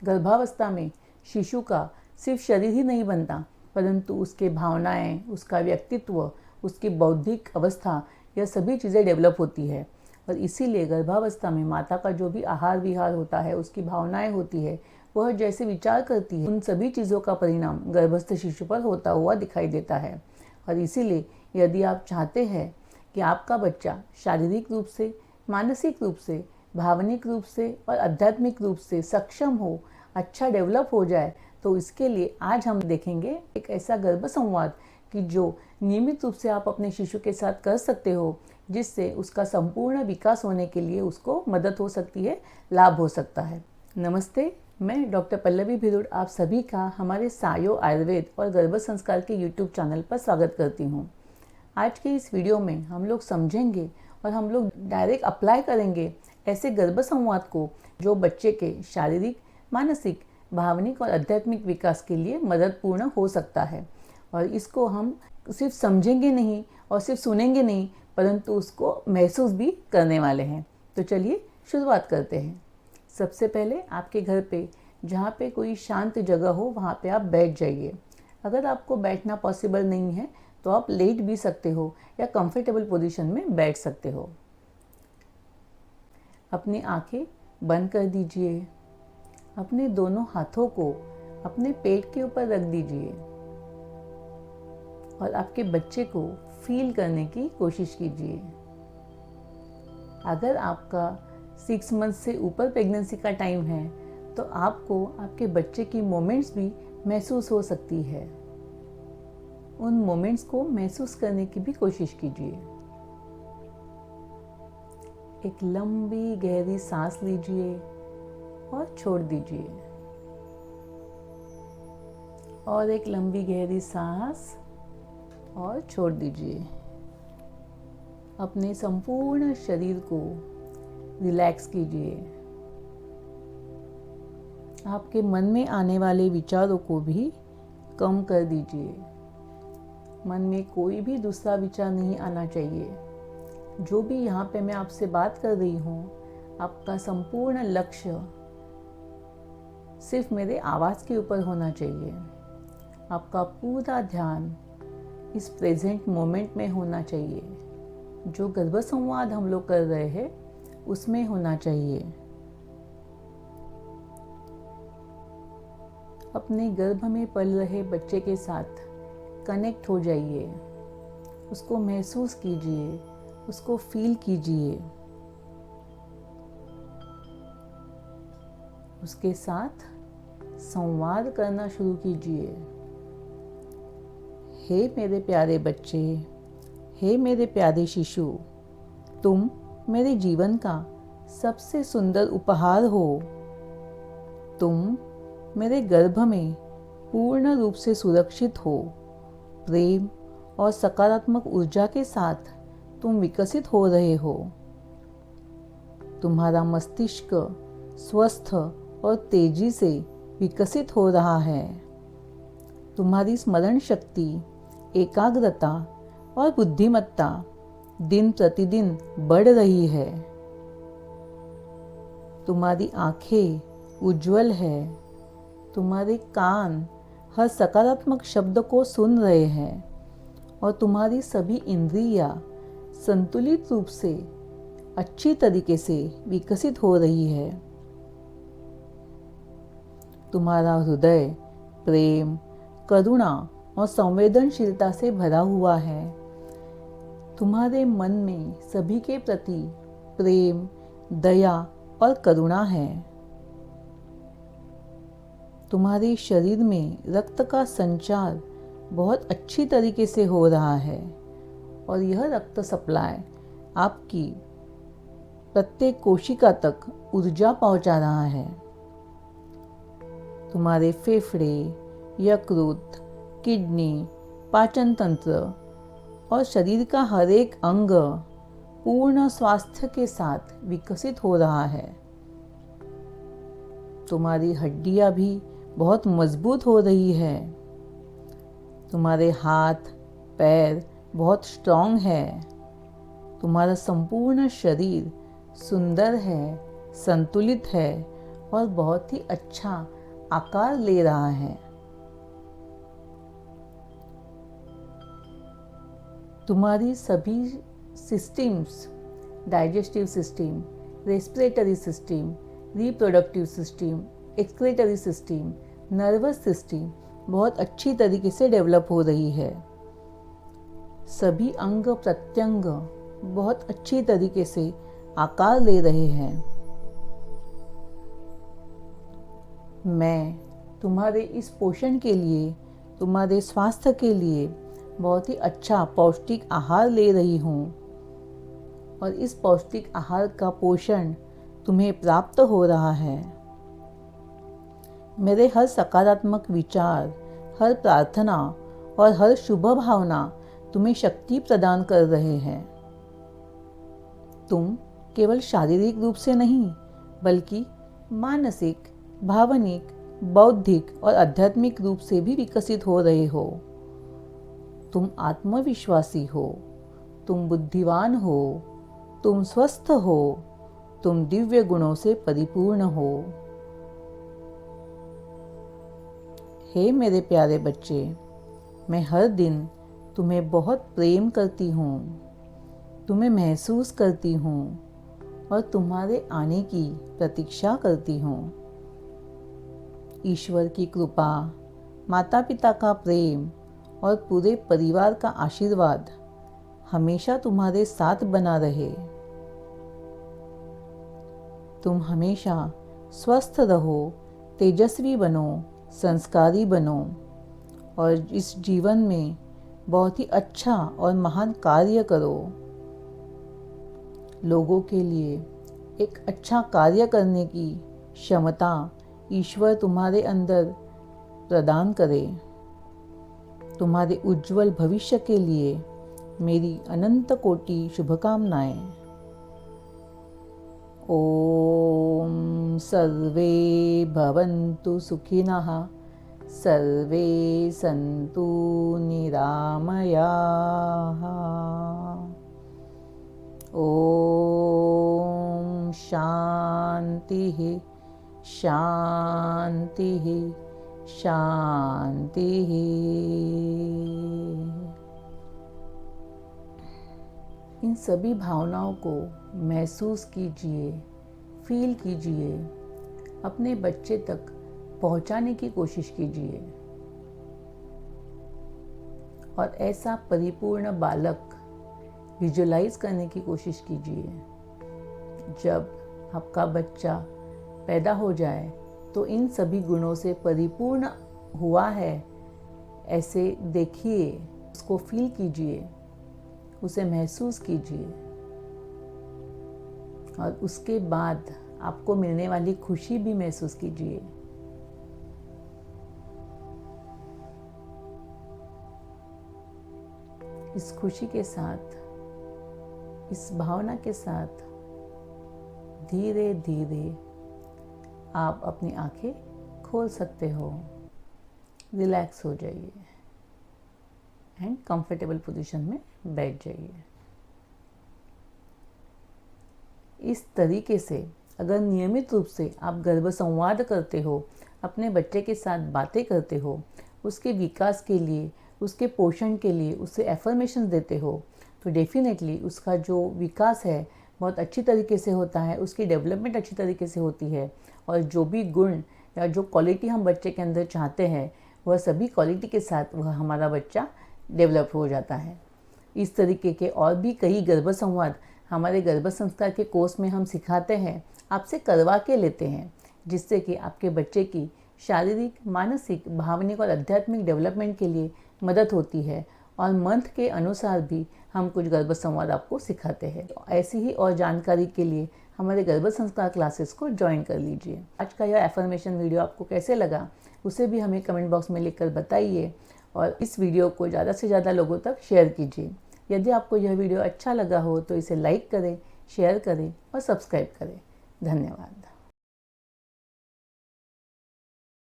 गर्भावस्था में शिशु का सिर्फ शरीर ही नहीं बनता, परंतु उसके भावनाएं, उसका व्यक्तित्व, उसकी बौद्धिक अवस्था, यह सभी चीज़ें डेवलप होती है। और इसीलिए गर्भावस्था में माता का जो भी आहार विहार होता है, उसकी भावनाएं होती है, वह जैसे विचार करती है, उन सभी चीज़ों का परिणाम गर्भस्थ शिशु पर होता हुआ दिखाई देता है। और इसीलिए यदि आप चाहते हैं कि आपका बच्चा शारीरिक रूप से, मानसिक रूप से, भावनिक रूप से और आध्यात्मिक रूप से सक्षम हो, अच्छा डेवलप हो जाए, तो इसके लिए आज हम देखेंगे एक ऐसा गर्भ संवाद कि जो नियमित रूप से आप अपने शिशु के साथ कर सकते हो, जिससे उसका संपूर्ण विकास होने के लिए उसको मदद हो सकती है, लाभ हो सकता है। नमस्ते, मैं डॉक्टर पल्लवी भिरुड आप सभी का हमारे सायो आयुर्वेद और गर्भ संस्कार के यूट्यूब चैनल पर स्वागत करती हूँ। आज के इस वीडियो में हम लोग समझेंगे और हम लोग डायरेक्ट अप्लाई करेंगे ऐसे गर्भ संवाद को जो बच्चे के शारीरिक, मानसिक, भावनिक और आध्यात्मिक विकास के लिए मददपूर्ण हो सकता है। और इसको हम सिर्फ समझेंगे नहीं और सिर्फ सुनेंगे नहीं, परंतु उसको महसूस भी करने वाले हैं। तो चलिए शुरुआत करते हैं। सबसे पहले आपके घर पे जहाँ पे कोई शांत जगह हो, वहाँ पे आप बैठ जाइए। अगर आपको बैठना पॉसिबल नहीं है तो आप लेट भी सकते हो या कंफर्टेबल पोजीशन में बैठ सकते हो। अपनी आंखें बंद कर दीजिए। अपने दोनों हाथों को अपने पेट के ऊपर रख दीजिए और आपके बच्चे को फील करने की कोशिश कीजिए। अगर आपका 6 मंथ से ऊपर प्रेगनेंसी का टाइम है तो आपको आपके बच्चे की मोमेंट्स भी महसूस हो सकती है। उन मोमेंट्स को महसूस करने की भी कोशिश कीजिए। एक लंबी गहरी सांस लीजिए और छोड़ दीजिए। और एक लंबी गहरी सांस और छोड़ दीजिए। अपने संपूर्ण शरीर को रिलैक्स कीजिए। आपके मन में आने वाले विचारों को भी कम कर दीजिए। मन में कोई भी दूसरा विचार नहीं आना चाहिए। जो भी यहाँ पे मैं आपसे बात कर रही हूँ, आपका संपूर्ण लक्ष्य सिर्फ मेरे आवाज़ के ऊपर होना चाहिए। आपका पूरा ध्यान इस प्रेजेंट मोमेंट में होना चाहिए। जो गर्भ संवाद हम लोग कर रहे हैं उसमें होना चाहिए। अपने गर्भ में पल रहे बच्चे के साथ कनेक्ट हो जाइए। उसको महसूस कीजिए, उसको फील कीजिए। उसके साथ संवाद करना शुरू कीजिए। हे मेरे प्यारे बच्चे, हे मेरे प्यारे शिशु, तुम मेरे जीवन का सबसे सुंदर उपहार हो। तुम मेरे गर्भ में पूर्ण रूप से सुरक्षित हो। प्रेम और सकारात्मक ऊर्जा के साथ तुम विकसित हो रहे हो। तुम्हारा मस्तिष्क स्वस्थ और तेजी से विकसित हो रहा है। तुम्हारी स्मरण शक्ति, एकाग्रता और बुद्धिमत्ता दिन प्रतिदिन बढ़ रही है। तुम्हारी आंखें उज्जवल है। तुम्हारे कान हर सकारात्मक शब्द को सुन रहे हैं और तुम्हारी सभी इंद्रियां संतुलित रूप से अच्छी तरीके से विकसित हो रही है। तुम्हारा हृदय प्रेम, करुणा और संवेदनशीलता से भरा हुआ है। तुम्हारे मन में सभी के प्रति प्रेम, दया और करुणा है। तुम्हारे शरीर में रक्त का संचार बहुत अच्छी तरीके से हो रहा है और यह रक्त सप्लाई आपकी प्रत्येक कोशिका तक ऊर्जा पहुंचा रहा है। तुम्हारे फेफड़े, यकृत, किडनी, पाचन तंत्र और शरीर का हर एक अंग पूर्ण स्वास्थ्य के साथ विकसित हो रहा है। तुम्हारी हड्डियां भी बहुत मजबूत हो रही है। तुम्हारे हाथ पैर बहुत स्ट्रॉन्ग है। तुम्हारा संपूर्ण शरीर सुंदर है, संतुलित है और बहुत ही अच्छा आकार ले रहा है। तुम्हारी सभी systems, digestive system, respiratory system, reproductive system, excretory system, nervous system बहुत अच्छी तरीके से डेवलप हो रही है। सभी अंग प्रत्यंग बहुत अच्छी तरीके से आकार ले रहे हैं। मैं तुम्हारे इस पोषण के लिए, तुम्हारे स्वास्थ्य के लिए बहुत ही अच्छा पौष्टिक आहार ले रही हूँ और इस पौष्टिक आहार का पोषण तुम्हें प्राप्त हो रहा है। मेरे हर सकारात्मक विचार, हर प्रार्थना और हर शुभ भावना तुम्हें शक्ति प्रदान कर रहे हैं। तुम केवल शारीरिक रूप से नहीं, बल्कि मानसिक, भावनिक, बौद्धिक और आध्यात्मिक रूप से भी विकसित हो रहे हो। तुम आत्मविश्वासी हो, तुम बुद्धिमान हो, तुम स्वस्थ हो, तुम दिव्य गुणों से परिपूर्ण हो। हे मेरे प्यारे बच्चे, मैं हर दिन तुम्हें बहुत प्रेम करती हूँ, तुम्हें महसूस करती हूँ और तुम्हारे आने की प्रतीक्षा करती हूँ। ईश्वर की कृपा, माता पिता का प्रेम और पूरे परिवार का आशीर्वाद हमेशा तुम्हारे साथ बना रहे। तुम हमेशा स्वस्थ रहो, तेजस्वी बनो, संस्कारी बनो और इस जीवन में बहुत ही अच्छा और महान कार्य करो। लोगों के लिए एक अच्छा कार्य करने की क्षमता ईश्वर तुम्हारे अंदर प्रदान करे। तुम्हारे उज्जवल भविष्य के लिए मेरी अनंत कोटि शुभकामनाएं। ओम सर्वे भवन्तु सुखिनः, सर्वे सन्तु निरामयाः। ओम शांतिः शांतिः शांतिः। इन सभी भावनाओं को महसूस कीजिए, फील कीजिए, अपने बच्चे तक पहुंचाने की कोशिश कीजिए और ऐसा परिपूर्ण बालक विजुलाइज करने की कोशिश कीजिए। जब आपका बच्चा पैदा हो जाए तो इन सभी गुणों से परिपूर्ण हुआ है, ऐसे देखिए, उसको फील कीजिए, उसे महसूस कीजिए और उसके बाद आपको मिलने वाली खुशी भी महसूस कीजिए। इस खुशी के साथ, इस भावना के साथ धीरे धीरे आप अपनी आंखें खोल सकते हो। रिलैक्स हो जाइए एंड कंफर्टेबल पोजीशन में बैठ जाइए। इस तरीके से अगर नियमित रूप से आप गर्भ संवाद करते हो, अपने बच्चे के साथ बातें करते हो, उसके विकास के लिए, उसके पोषण के लिए उसे एफर्मेशन देते हो, तो डेफिनेटली उसका जो विकास है बहुत अच्छी तरीके से होता है, उसकी डेवलपमेंट अच्छी तरीके से होती है और जो भी गुण या जो क्वालिटी हम बच्चे के अंदर चाहते हैं वह सभी क्वालिटी के साथ वह हमारा बच्चा डेवलप हो जाता है। इस तरीके के और भी कई गर्भ संवाद हमारे गर्भ संस्कार के कोर्स में हम सिखाते हैं, आपसे करवा के लेते हैं, जिससे कि आपके बच्चे की शारीरिक, मानसिक, भावनिक और आध्यात्मिक डेवलपमेंट के लिए मदद होती है और मंथ के अनुसार भी हम कुछ गर्भ संवाद आपको सिखाते हैं। ऐसी ही और जानकारी के लिए हमारे गर्भ संस्कार क्लासेस को ज्वाइन कर लीजिए। आज का यह एफर्मेशन वीडियो आपको कैसे लगा उसे भी हमें कमेंट बॉक्स में लिखकर बताइए और इस वीडियो को ज़्यादा से ज़्यादा लोगों तक शेयर कीजिए। यदि आपको यह वीडियो अच्छा लगा हो तो इसे लाइक करें, शेयर करें और सब्सक्राइब करें। धन्यवाद।